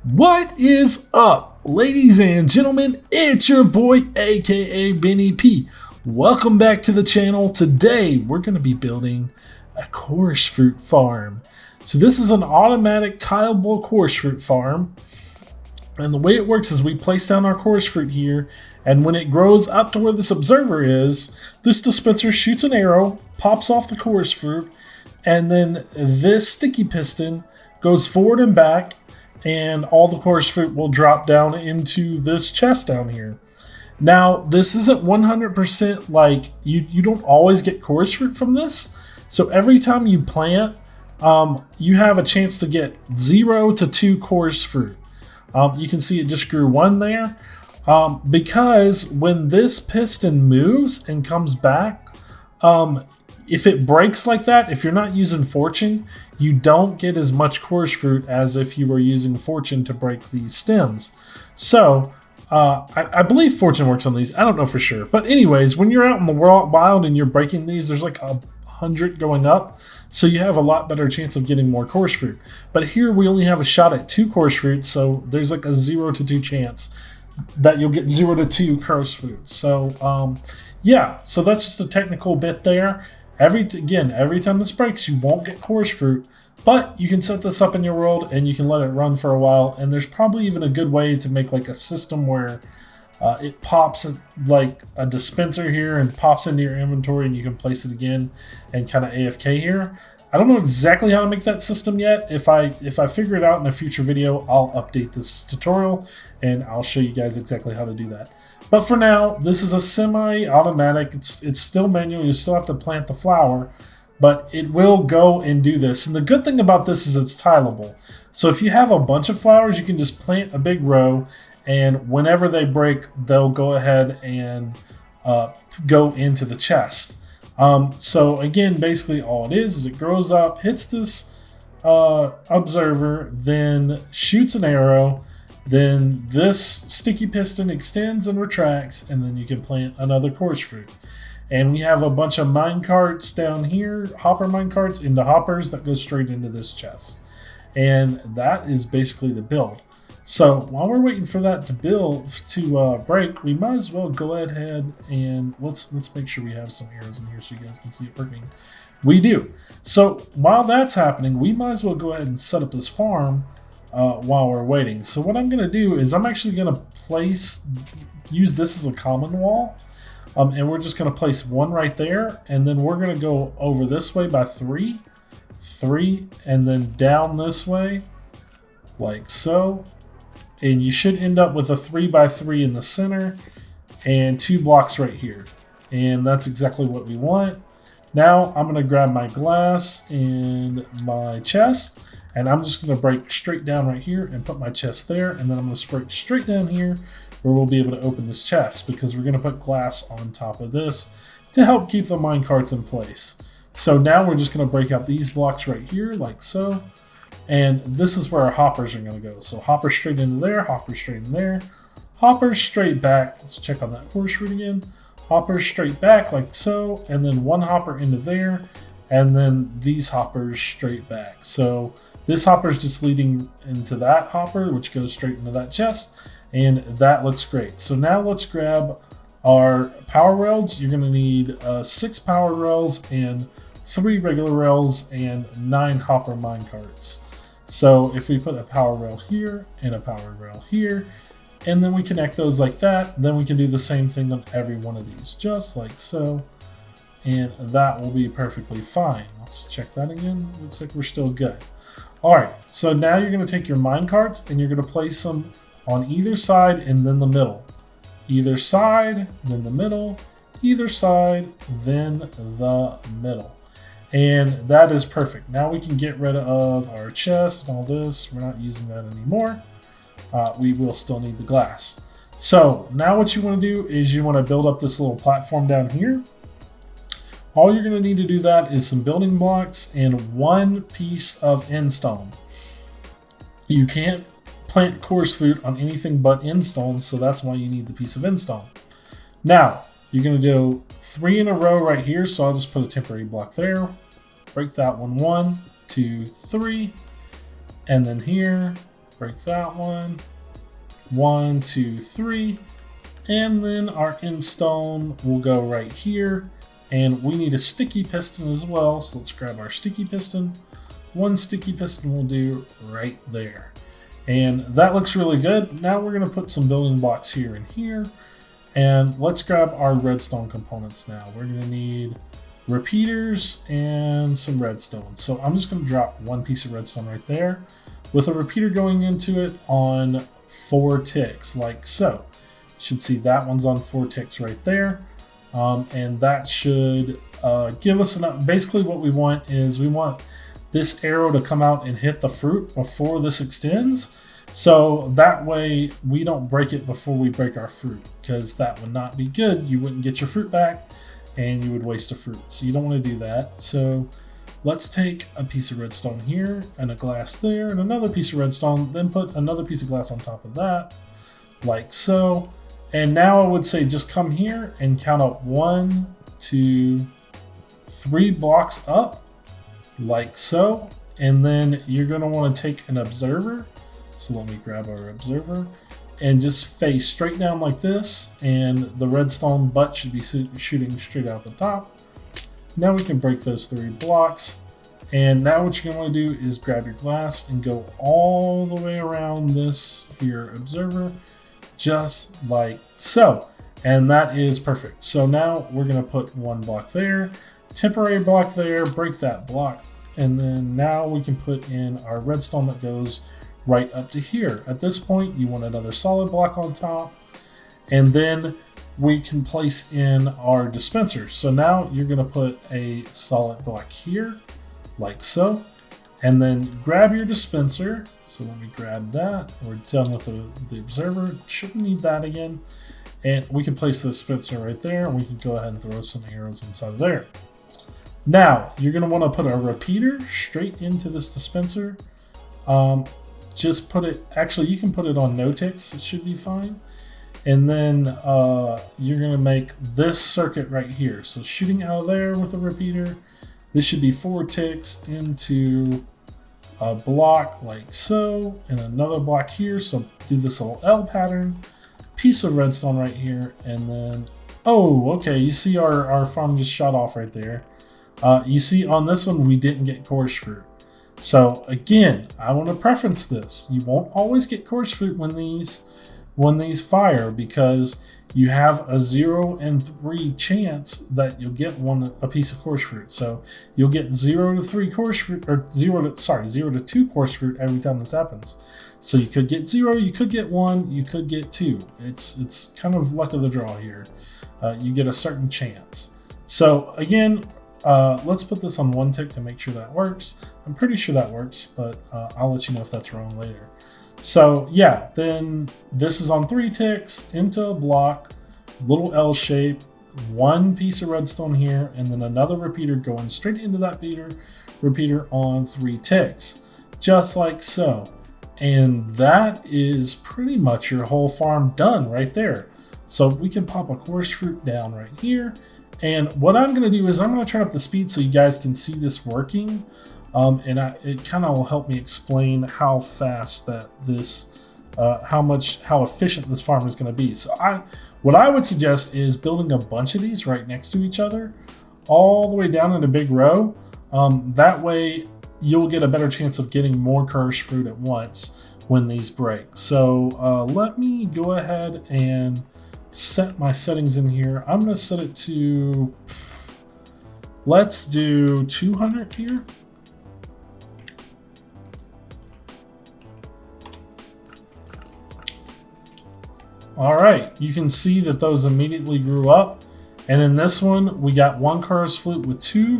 What is up, ladies and gentlemen? It's your boy, aka Benny P. Welcome back to the channel. Today, we're going to be building a course fruit farm. So this is an automatic tileable course fruit farm. And the way it works is we place down our course fruit here, and when it grows up to where this observer is, this dispenser shoots an arrow, pops off the course fruit, and then this sticky piston goes forward and back, and all the course fruit will drop down into this chest down here. Now, this isn't 100% like, you don't always get course fruit from this. So every time you plant, you have a chance to get 0 to 2 course fruit. You can see it just grew 1 there. Because when this piston moves and comes back, if it breaks like that, if you're not using fortune, you don't get as much course fruit as if you were using fortune to break these stems. So I believe fortune works on these. I don't know for sure. But anyways, when you're out in the wild and you're breaking these, there's like 100 going up. So you have a lot better chance of getting more course fruit. But here we only have a shot at 2 course fruit. So there's like a 0 to 2 chance that you'll get 0 to 2 course fruit. So yeah, so that's just a technical bit there. Every time this breaks, you won't get course fruit, but you can set this up in your world and you can let it run for a while. And there's probably even a good way to make like a system where it pops like a dispenser here and pops into your inventory, and you can place it again and kind of AFK here. I don't know exactly how to make that system yet. If I figure it out in a future video, I'll update this tutorial and I'll show you guys exactly how to do that. But for now, this is a semi-automatic. It's still manual. You still have to plant the flower, but it will go and do this. And the good thing about this is it's tileable. So if you have a bunch of flowers, you can just plant a big row, and whenever they break, they'll go ahead and go into the chest. So again, basically all it is it grows up, hits this observer, then shoots an arrow, then this sticky piston extends and retracts, and then you can plant another course fruit. And we have a bunch of mine carts down here, hopper mine carts into hoppers that go straight into this chest. And that is basically the build. So while we're waiting for that to break, we might as well go ahead and let's make sure we have some arrows in here so you guys can see it working. We do. So while that's happening, we might as well go ahead and set up this farm while we're waiting. So what I'm going to do is I'm actually going to use this as a common wall. And we're just going to place 1 right there, and then we're going to go over this way by 3, and then down this way like so. And you should end up with a 3 by 3 in the center and 2 blocks right here. And that's exactly what we want. Now I'm going to grab my glass and my chest, and I'm just going to break straight down right here and put my chest there. And then I'm going to break straight down here where we'll be able to open this chest, because we're going to put glass on top of this to help keep the mine carts in place. So now we're just going to break out these blocks right here like so. And this is where our hoppers are going to go. So hopper straight into there, hopper straight in there, hopper straight back. Let's check on that course fruit again. Hopper straight back like so, and then 1 hopper into there, and then these hoppers straight back. So this hopper is just leading into that hopper, which goes straight into that chest, and that looks great. So now let's grab our power rails. You're going to need 6 power rails and 3 regular rails and 9 hopper mine carts. So if we put a power rail here and a power rail here, and then we connect those like that, then we can do the same thing on every one of these, just like so. And that will be perfectly fine. Let's check that again. Looks like we're still good. All right, so now you're going to take your mine carts and you're going to place them on either side and then the middle. Either side, then the middle, either side, then the middle. And that is perfect. Now we can get rid of our chest and all this. We're not using that anymore. We will still need the glass. So now what you want to do is you want to build up this little platform down here. All you're going to need to do that is some building blocks and 1 piece of endstone. You can't plant course fruit on anything but endstone, so that's why you need the piece of endstone. Now, you're going to do 3 in a row right here, so I'll just put a temporary block there. Break that 1, 2, 3, and then here, break that one. 1, 2, 3. And then our end stone will go right here. And we need a sticky piston as well. So let's grab our sticky piston. One sticky piston will do right there. And that looks really good. Now we're going to put some building blocks here and here. And let's grab our redstone components now. We're going to need repeaters and some redstone. So I'm just going to drop one piece of redstone right there with a repeater going into it on 4 ticks, like so. You should see that one's on 4 ticks right there. And that should give us enough. Basically what we want is we want this arrow to come out and hit the fruit before this extends. So that way we don't break it before we break our fruit, because that would not be good. You wouldn't get your fruit back and you would waste a fruit. So you don't want to do that. So let's take a piece of redstone here and a glass there and another piece of redstone, then put another piece of glass on top of that, like so. And now I would say just come here and count up 1, 2, 3 blocks up, like so. And then you're going to want to take an observer. So let me grab our observer and just face straight down like this. And the redstone butt should be shooting straight out the top. Now we can break those 3 blocks. And now what you're going to want to do is grab your glass and go all the way around this here observer, just like so. And that is perfect. So now we're going to put 1 block there, temporary block there, break that block. And then now we can put in our redstone that goes right up to here. At this point, you want another solid block on top. And then we can place in our dispenser. So now you're going to put a solid block here, like so. And then grab your dispenser. So let me grab that. We're done with the observer. Shouldn't need that again. And we can place the dispenser right there. And we can go ahead and throw some arrows inside of there. Now, you're going to want to put a repeater straight into this dispenser. Just put it, actually you can put it on no ticks, it should be fine. And then you're going to make this circuit right here. So shooting out of there with a repeater, this should be 4 ticks into a block like so, and another block here. So do this little L pattern, piece of redstone right here, and then, oh, okay, you see our farm just shot off right there. You see on this one, we didn't get coarse fruit. So again, I want to preference this. You won't always get coarse fruit when these fire, because you have a 0 and 3 chance that you'll get a piece of coarse fruit. So you'll get 0 to 3 coarse fruit, or 0 to 2 coarse fruit every time this happens. So you could get 0, you could get 1, you could get 2. It's kind of luck of the draw here. You get a certain chance. So again, let's put this on 1 tick to make sure that works. I'm pretty sure that works, but I'll let you know if that's wrong later. So yeah, then this is on 3 ticks into a block, little L shape, 1 piece of redstone here, and then another repeater going straight into that repeater on 3 ticks, just like so. And that is pretty much your whole farm done right there. So we can pop a coarse fruit down right here. And what I'm going to do is I'm going to turn up the speed so you guys can see this working. It kind of will help me explain how fast that this, how efficient this farm is going to be. So what I would suggest is building a bunch of these right next to each other, all the way down in a big row. That way you'll get a better chance of getting more coarse fruit at once when these break. So let me go ahead and set my settings in here. I'm going to set it to, let's do 200 here. All right, you can see that those immediately grew up. And in this one, we got 1 coarse fruit with 2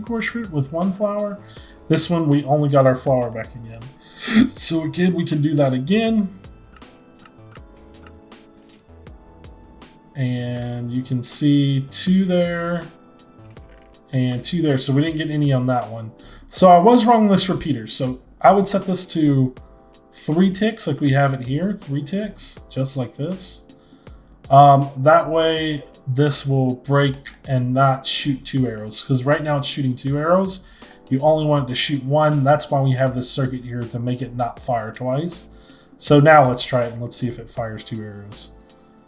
coarse fruit with 1 flower. This one, we only got our flower back again. So again, we can do that again. And you can see 2 there and 2 there. So we didn't get any on that one. So I was wrong on this repeater. So I would set this to 3 ticks like we have it here. 3 ticks, just like this. That way this will break and not shoot 2 arrows. Because right now it's shooting 2 arrows. you only want it to shoot one. That's why we have this circuit here to make it not fire twice. So now let's try it and let's see if it fires 2 arrows.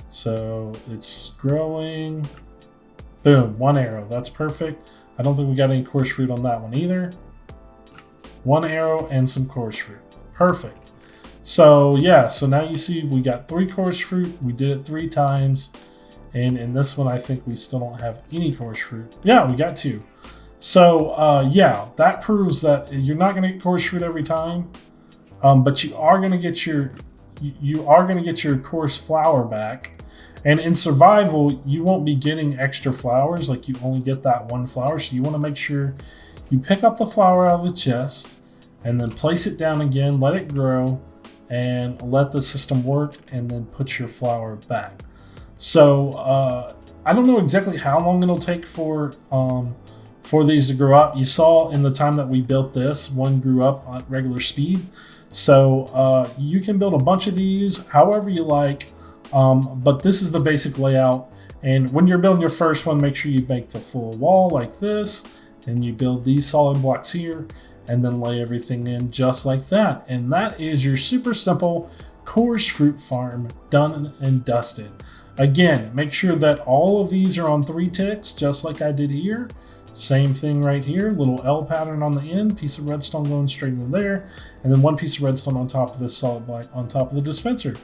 So it's growing. Boom, 1 arrow. That's perfect. I don't think we got any coarse fruit on that one either. 1 arrow and some coarse fruit. Perfect. So yeah, so now you see we got 3 coarse fruit. We did it 3 times. And in this one, I think we still don't have any coarse fruit. Yeah, we got 2. So yeah, that proves that you're not going to get coarse fruit every time, but you are going to get your coarse flour back. And in survival, you won't be getting extra flowers, like you only get that 1 flower. So you want to make sure you pick up the flower out of the chest and then place it down again, let it grow, and let the system work, and then put your flower back. So I don't know exactly how long it'll take for these to grow up. You saw in the time that we built this, one grew up at regular speed. So you can build a bunch of these however you like. But this is the basic layout, and when you're building your first one, make sure you make the full wall like this, and you build these solid blocks here, and then lay everything in just like that. And that is your super simple coarse fruit farm done and dusted. Again, make sure that all of these are on 3 ticks, just like I did here. Same thing right here, little L pattern on the end, piece of redstone going straight into there, and then 1 piece of redstone on top of this solid block on top of the dispenser.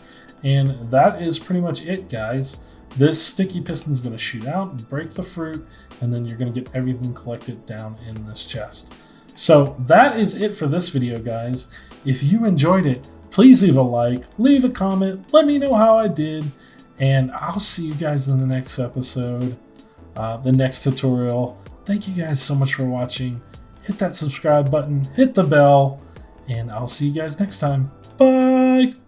And that is pretty much it, guys. This sticky piston is going to shoot out and break the fruit, and then you're going to get everything collected down in this chest. So that is it for this video, guys. If you enjoyed it, please leave a like, leave a comment, let me know how I did, and I'll see you guys in the next episode, the next tutorial. Thank you guys so much for watching. Hit that subscribe button, hit the bell, and I'll see you guys next time. Bye!